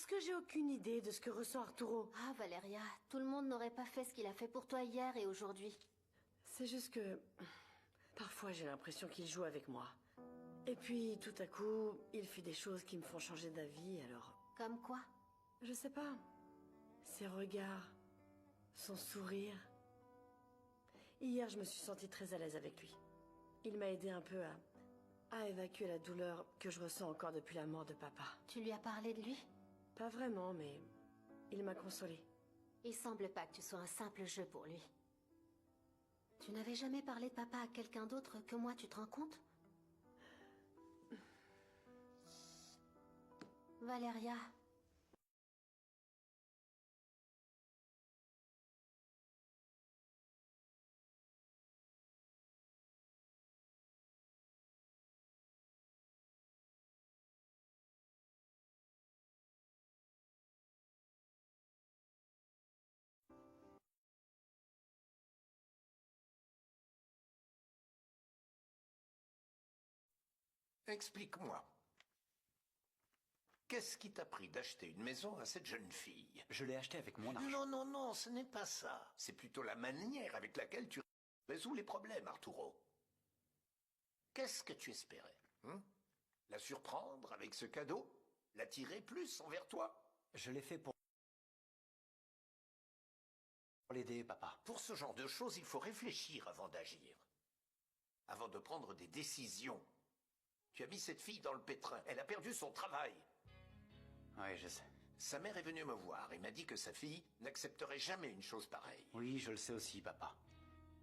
Parce que j'ai aucune idée de ce que ressent Arturo. Ah, Valeria, tout le monde n'aurait pas fait ce qu'il a fait pour toi hier et aujourd'hui. C'est juste que... Parfois, j'ai l'impression qu'il joue avec moi. Et puis, tout à coup, il fait des choses qui me font changer d'avis, alors... Comme quoi? Je sais pas. Ses regards, son sourire... Hier, je me suis sentie très à l'aise avec lui. Il m'a aidé un peu à évacuer la douleur que je ressens encore depuis la mort de papa. Tu lui as parlé de lui? Pas vraiment, mais il m'a consolée. Il semble pas que tu sois un simple jeu pour lui. Tu n'avais jamais parlé de papa à quelqu'un d'autre que moi, tu te rends compte? Valeria. Explique-moi. Qu'est-ce qui t'a pris d'acheter une maison à cette jeune fille? Je l'ai acheté avec mon argent. Non, non, non, ce n'est pas ça. C'est plutôt la manière avec laquelle tu résous les problèmes, Arturo. Qu'est-ce que tu espérais, hein? La surprendre avec ce cadeau? L'attirer plus envers toi? Je l'ai fait pour l'aider, papa. Pour ce genre de choses, il faut réfléchir avant d'agir. Avant de prendre des décisions. Tu as mis cette fille dans le pétrin. Elle a perdu son travail. Oui, je sais. Sa mère est venue me voir et m'a dit que sa fille n'accepterait jamais une chose pareille. Oui, je le sais aussi, papa.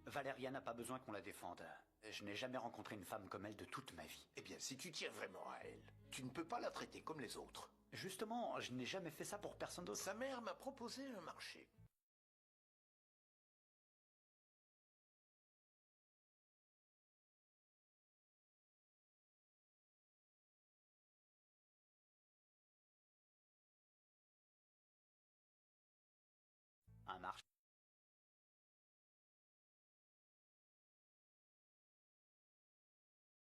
Valeria n'a pas besoin qu'on la défende. Je n'ai jamais rencontré une femme comme elle de toute ma vie. Eh bien, si tu tiens vraiment à elle, tu ne peux pas la traiter comme les autres. Justement, je n'ai jamais fait ça pour personne d'autre. Sa mère m'a proposé un marché. Un marché.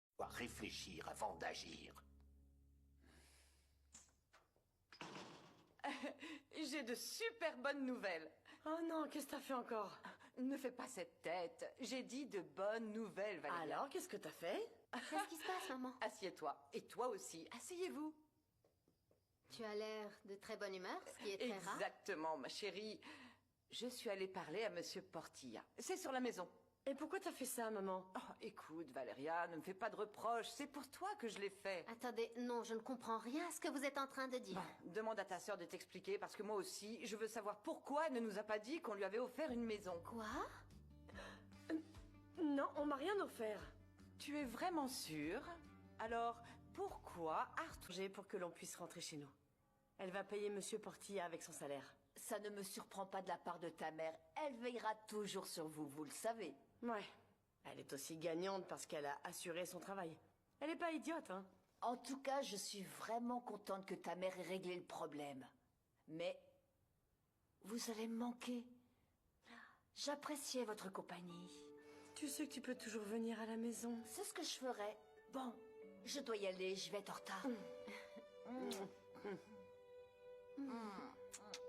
Tu dois réfléchir avant d'agir. J'ai de super bonnes nouvelles. Oh non, qu'est-ce que t'as fait encore? Ne fais pas cette tête. J'ai dit de bonnes nouvelles, Valéria. Alors, qu'est-ce que t'as fait? Qu'est-ce qui se passe, maman? Assieds-toi. Et toi aussi. Asseyez-vous. Tu as l'air de très bonne humeur, ce qui est très rare. Exactement, ma chérie. Je suis allée parler à Monsieur Portilla. C'est sur la maison. Et pourquoi t'as fait ça, maman? Oh, écoute, Valéria, ne me fais pas de reproches. C'est pour toi que je l'ai fait. Attendez, non, je ne comprends rien à ce que vous êtes en train de dire. Bon, demande à ta sœur de t'expliquer, parce que moi aussi, je veux savoir pourquoi elle ne nous a pas dit qu'on lui avait offert une maison. Quoi? Non, on m'a rien offert. Tu es vraiment sûre? Alors, pourquoi Arthur... Pour que l'on puisse rentrer chez nous. Elle va payer Monsieur Portilla avec son salaire. Ça ne me surprend pas de la part de ta mère. Elle veillera toujours sur vous, vous le savez. Ouais. Elle est aussi gagnante parce qu'elle a assuré son travail. Elle est pas idiote, hein? En tout cas, je suis vraiment contente que ta mère ait réglé le problème. Mais vous allez me manquer. J'appréciais votre compagnie. Tu sais que tu peux toujours venir à la maison. C'est ce que je ferais. Bon, je dois y aller, je vais être en retard.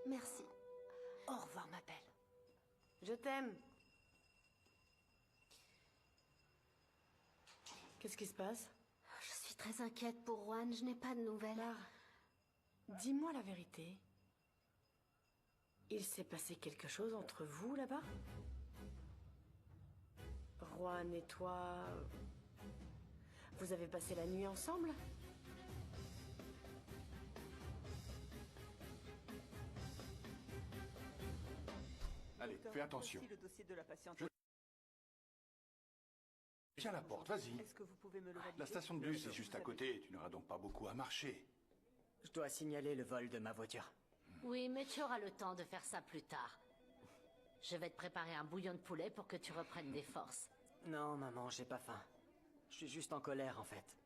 Merci. Au revoir, ma belle. Je t'aime. Qu'est-ce qui se passe? Je suis très inquiète pour Juan, je n'ai pas de nouvelles. Lara, dis-moi la vérité. Il s'est passé quelque chose entre vous, là-bas? Juan et toi... Vous avez passé la nuit ensemble? Allez, fais attention. Le dossier de la patiente. Tiens la porte, vas-y. Est-ce que vous pouvez me le valider? La station de bus est juste à côté, tu n'auras donc pas beaucoup à marcher. Je dois signaler le vol de ma voiture. Oui, mais tu auras le temps de faire ça plus tard. Je vais te préparer un bouillon de poulet pour que tu reprennes des forces. Non, maman, j'ai pas faim. Je suis juste en colère, en fait.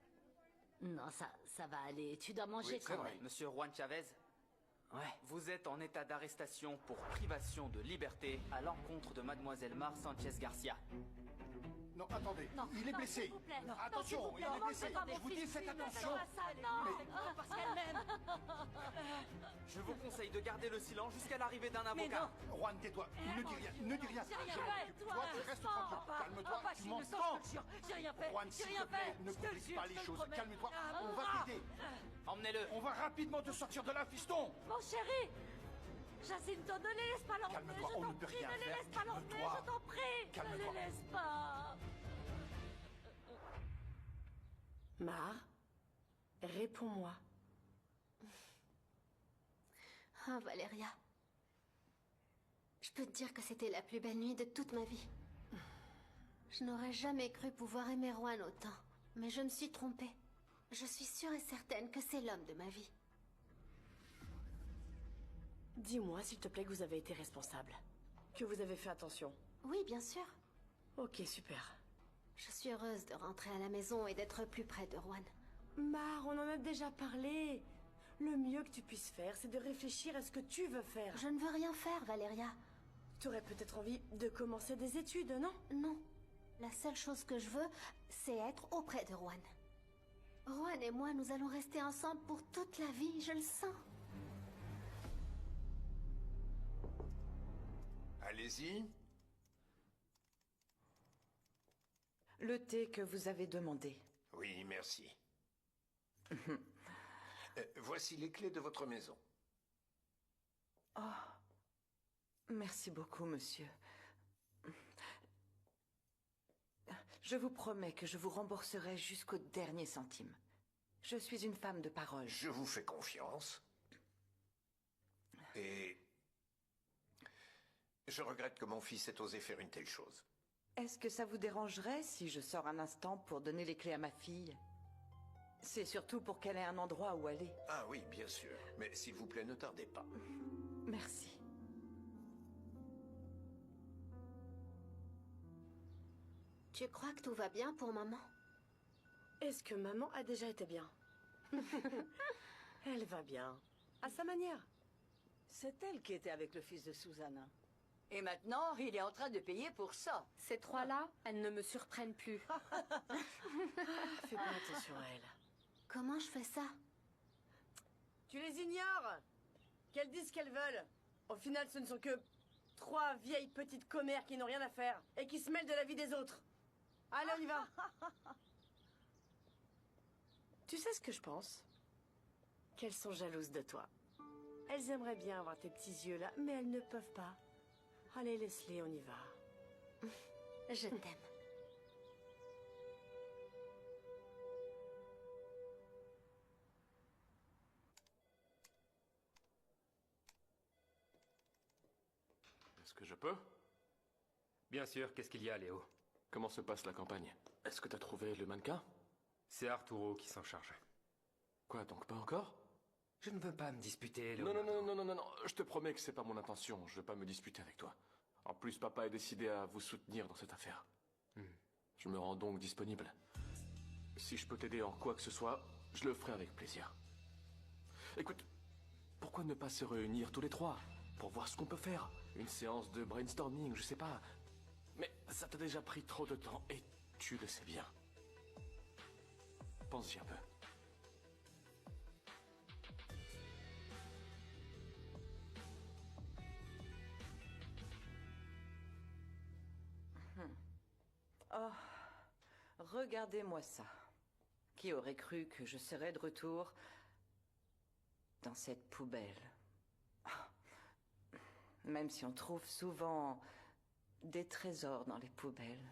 Non, ça va aller. Tu dois manger Oui, c'est quand vrai. même. Monsieur Juan Chavez, Ouais. vous êtes en état d'arrestation pour privation de liberté à l'encontre de mademoiselle Mar Sanchez Garcia. Non, attendez, il est blessé. S'il vous plaît. Non, Attention, s'il vous plaît, il est non, blessé. c'est pas mon Je vous dis, fils. faites Ne attention. faites pas ça, non. Mais- Parce qu'elle m'aime. conseille de garder le silence jusqu'à l'arrivée d'un avocat. Juan, tais-toi. Ne dis rien. Ne dis rien. J'ai rien Je m'en fait, occupe. toi. Toi, tu restes tranquille. Calme-toi. Papa, Tu je m'entends. te le jure. J'ai rien fait. Juan, J'ai s'il rien te plaît, fait. ne Je te le complique jure, pas je les te le choses. promets. Calme-toi. On va Ah. t'aider. Emmenez-le. On va rapidement te sortir de là, fiston. Mon chéri, Jacinto, ne les laisse pas l'emmener. Calme-toi, Je on t'en ne peut prie, rien ne les faire. laisse pas l'emmener. Calme-toi. Je t'en prie. Ne Calme-toi. les laisse pas. Mar, réponds-moi. Ah, Valeria. Je peux te dire que c'était la plus belle nuit de toute ma vie. Je n'aurais jamais cru pouvoir aimer Juan autant. Mais je me suis trompée. Je suis sûre et certaine que c'est l'homme de ma vie. Dis-moi, s'il te plaît, que vous avez été responsable. Que vous avez fait attention. Oui, bien sûr. Ok, super. Je suis heureuse de rentrer à la maison et d'être plus près de Juan. Mar, on en a déjà parlé. Le mieux que tu puisses faire, c'est de réfléchir à ce que tu veux faire. Je ne veux rien faire, Valeria. Tu aurais peut-être envie de commencer des études, non? Non. La seule chose que je veux, c'est être auprès de Juan. Juan et moi, nous allons rester ensemble pour toute la vie, je le sens. Allez-y. Le thé que vous avez demandé. Oui, merci. Voici les clés de votre maison. Oh, merci beaucoup, monsieur. Je vous promets que je vous rembourserai jusqu'au dernier centime. Je suis une femme de parole. Je vous fais confiance. Et je regrette que mon fils ait osé faire une telle chose. Est-ce que ça vous dérangerait si je sors un instant pour donner les clés à ma fille? C'est surtout pour qu'elle ait un endroit où aller. Ah oui, bien sûr. Mais s'il vous plaît, ne tardez pas. Merci. Tu crois que tout va bien pour maman? Est-ce que maman a déjà été bien? Elle va bien. À sa manière. C'est elle qui était avec le fils de Susanna. Et maintenant, il est en train de payer pour ça. Ces trois-là, elles ne me surprennent plus. Fais pas attention à elle. Comment je fais ça? Tu les ignores. Qu'elles disent ce qu'elles veulent. Au final, ce ne sont que trois vieilles petites commères qui n'ont rien à faire et qui se mêlent de la vie des autres. Allez, on y va. Tu sais ce que je pense? Qu'elles sont jalouses de toi. Elles aimeraient bien avoir tes petits yeux là, mais elles ne peuvent pas. Allez, laisse-les, on y va. Je t'aime. Est-ce que je peux? Bien sûr, qu'est-ce qu'il y a, Léo? Comment se passe la campagne? Est-ce que t'as trouvé le mannequin? C'est Arturo qui s'en charge. Quoi, donc pas encore? Je ne veux pas me disputer, Léo. Non, je te promets que c'est pas mon intention, je veux pas me disputer avec toi. En plus, papa est décidé à vous soutenir dans cette affaire. Je me rends donc disponible. Si je peux t'aider en quoi que ce soit, je le ferai avec plaisir. Écoute, pourquoi ne pas se réunir tous les trois pour voir ce qu'on peut faire? Une séance de brainstorming, je sais pas. Mais ça t'a déjà pris trop de temps et tu le sais bien. Pense-y un peu. Oh, regardez-moi ça. Qui aurait cru que je serais de retour dans cette poubelle? Même si on trouve souvent des trésors dans les poubelles.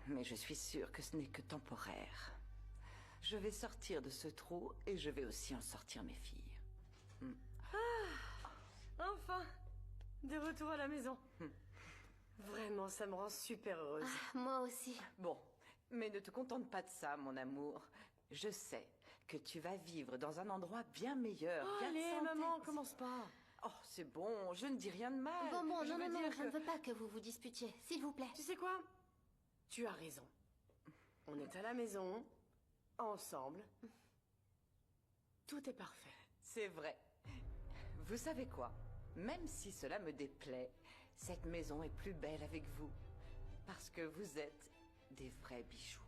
Mais je suis sûre que ce n'est que temporaire. Je vais sortir de ce trou et je vais aussi en sortir mes filles. Enfin, de retour à la maison. Vraiment, ça me rend super heureuse. Ah, moi aussi. Bon, mais ne te contente pas de ça, mon amour. Je sais que tu vas vivre dans un endroit bien meilleur. Oh, Garde allez, ça en maman, tête. commence pas. Oh, c'est bon, je ne dis rien de mal. Bon, Je non, veux non, dire je que- ne veux pas que vous vous disputiez, s'il vous plaît. Tu sais quoi? Tu as raison. On est à la maison, ensemble. Tout est parfait. C'est vrai. Vous savez quoi? Même si cela me déplaît, cette maison est plus belle avec vous. Parce que vous êtes des vrais bijoux.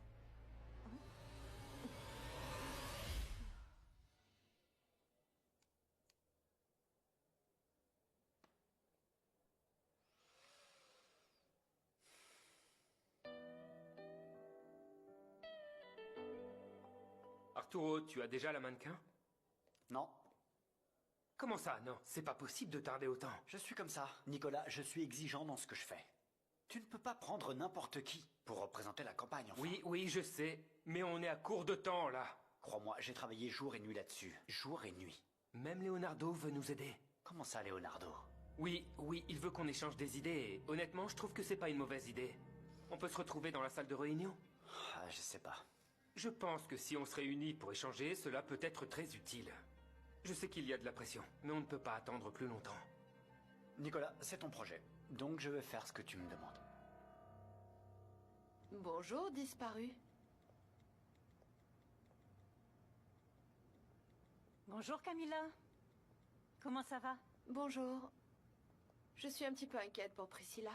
Arturo, tu as déjà la mannequin? Non. Comment ça, non? C'est pas possible de tarder autant. Je suis comme ça. Nicolas, je suis exigeant dans ce que je fais. Tu ne peux pas prendre n'importe qui pour représenter la campagne, enfin. Oui, je sais. Mais on est à court de temps, là. Crois-moi, j'ai travaillé jour et nuit là-dessus. Jour et nuit. Même Leonardo veut nous aider. Comment ça, Leonardo? Oui, il veut qu'on échange des idées. Et honnêtement, je trouve que c'est pas une mauvaise idée. On peut se retrouver dans la salle de réunion? Ah, je sais pas. Je pense que si on se réunit pour échanger, cela peut être très utile. Je sais qu'il y a de la pression, mais on ne peut pas attendre plus longtemps. Nicolas, c'est ton projet. Donc je vais faire ce que tu me demandes. Bonjour, disparu. Bonjour Camilla. Comment ça va? Bonjour. Je suis un petit peu inquiète pour Priscilla.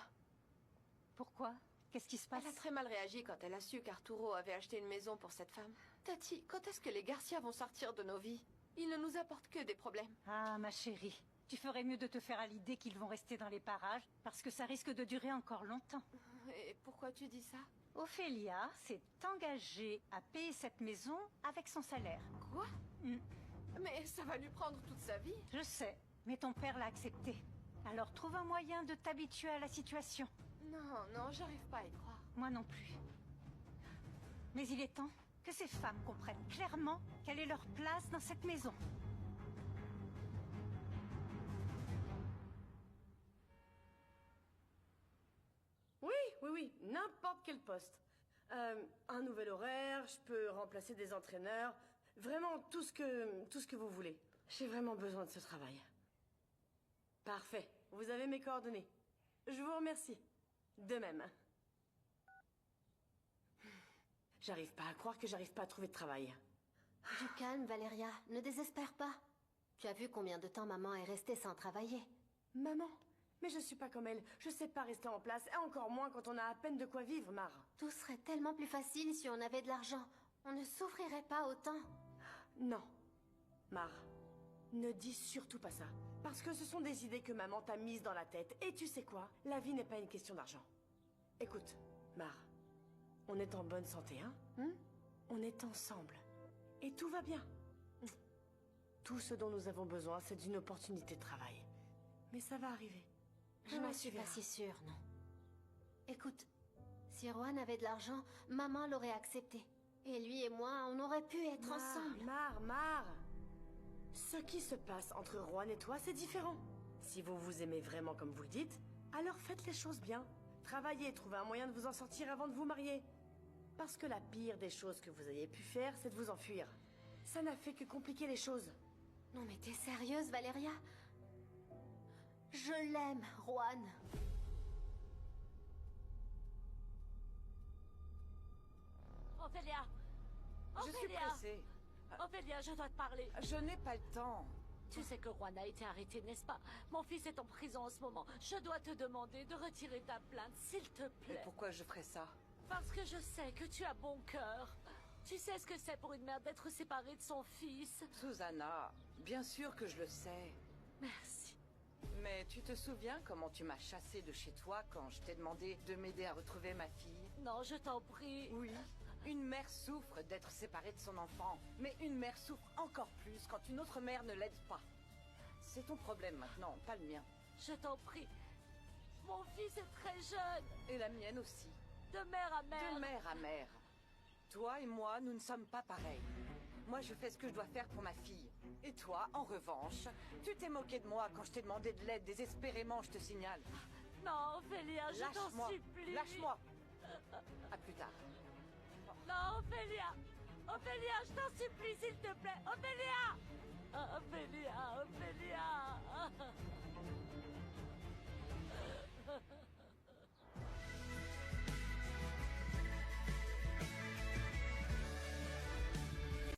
Pourquoi? Qu'est-ce qui se passe? Elle a très mal réagi quand elle a su qu'Arturo avait acheté une maison pour cette femme. Tati, quand est-ce que les Garcia vont sortir de nos vies? Ils ne nous apportent que des problèmes. Ah, ma chérie. Tu ferais mieux de te faire à l'idée qu'ils vont rester dans les parages, parce que ça risque de durer encore longtemps. Et pourquoi tu dis ça? Ophélia s'est engagée à payer cette maison avec son salaire. Quoi? Mais ça va lui prendre toute sa vie. Je sais, mais ton père l'a accepté. Alors trouve un moyen de t'habituer à la situation. Non, j'arrive pas à y croire. Moi non plus. Mais il est temps que ces femmes comprennent clairement quelle est leur place dans cette maison. Oui, n'importe quel poste. Un nouvel horaire, je peux remplacer des entraîneurs. Vraiment, tout ce que vous voulez. J'ai vraiment besoin de ce travail. Parfait, vous avez mes coordonnées. Je vous remercie. De même. J'arrive pas à croire que j'arrive pas à trouver de travail. Du calme, Valeria. Ne désespère pas. Tu as vu combien de temps maman est restée sans travailler? Maman? Mais je suis pas comme elle. Je sais pas rester en place, et encore moins quand on a à peine de quoi vivre, Mar. Tout serait tellement plus facile si on avait de l'argent. On ne souffrirait pas autant. Non. Mar, ne dis surtout pas ça. Parce que ce sont des idées que maman t'a mises dans la tête. Et tu sais quoi? La vie n'est pas une question d'argent. Écoute, Mar, on est en bonne santé, hein? On est ensemble. Et tout va bien. Tout ce dont nous avons besoin, c'est d'une opportunité de travail. Mais ça va arriver. Je n'en suis pas si sûre, non. Écoute, si Juan avait de l'argent, maman l'aurait accepté. Et lui et moi, on aurait pu être ensemble. Mar. Ce qui se passe entre Juan et toi, c'est différent. Si vous vous aimez vraiment comme vous le dites, alors faites les choses bien. Travaillez et trouvez un moyen de vous en sortir avant de vous marier. Parce que la pire des choses que vous ayez pu faire, c'est de vous enfuir. Ça n'a fait que compliquer les choses. Non mais t'es sérieuse, Valeria? Je l'aime, Juan. Ophélia! Je suis pressée. Ophélia, je dois te parler. Je n'ai pas le temps. Tu sais que Juan a été arrêté, n'est-ce pas? Mon fils est en prison en ce moment. Je dois te demander de retirer ta plainte, s'il te plaît. Mais pourquoi je ferais ça? Parce que je sais que tu as bon cœur. Tu sais ce que c'est pour une mère d'être séparée de son fils. Susanna, bien sûr que je le sais. Merci. Mais tu te souviens comment tu m'as chassée de chez toi quand je t'ai demandé de m'aider à retrouver ma fille? Non, je t'en prie. Oui. Une mère souffre d'être séparée de son enfant, mais une mère souffre encore plus quand une autre mère ne l'aide pas. C'est ton problème maintenant, pas le mien. Je t'en prie. Mon fils est très jeune. Et la mienne aussi. De mère à mère. De mère à mère. Toi et moi, nous ne sommes pas pareils. Moi, je fais ce que je dois faire pour ma fille. Et toi, en revanche, tu t'es moqué de moi quand je t'ai demandé de l'aide désespérément, je te signale. Non, Ophélia, je t'en supplie. Lâche-moi. À plus tard. Non, Ophélia. Ophélia, je t'en supplie, s'il te plaît. Ophélia. Ophélia.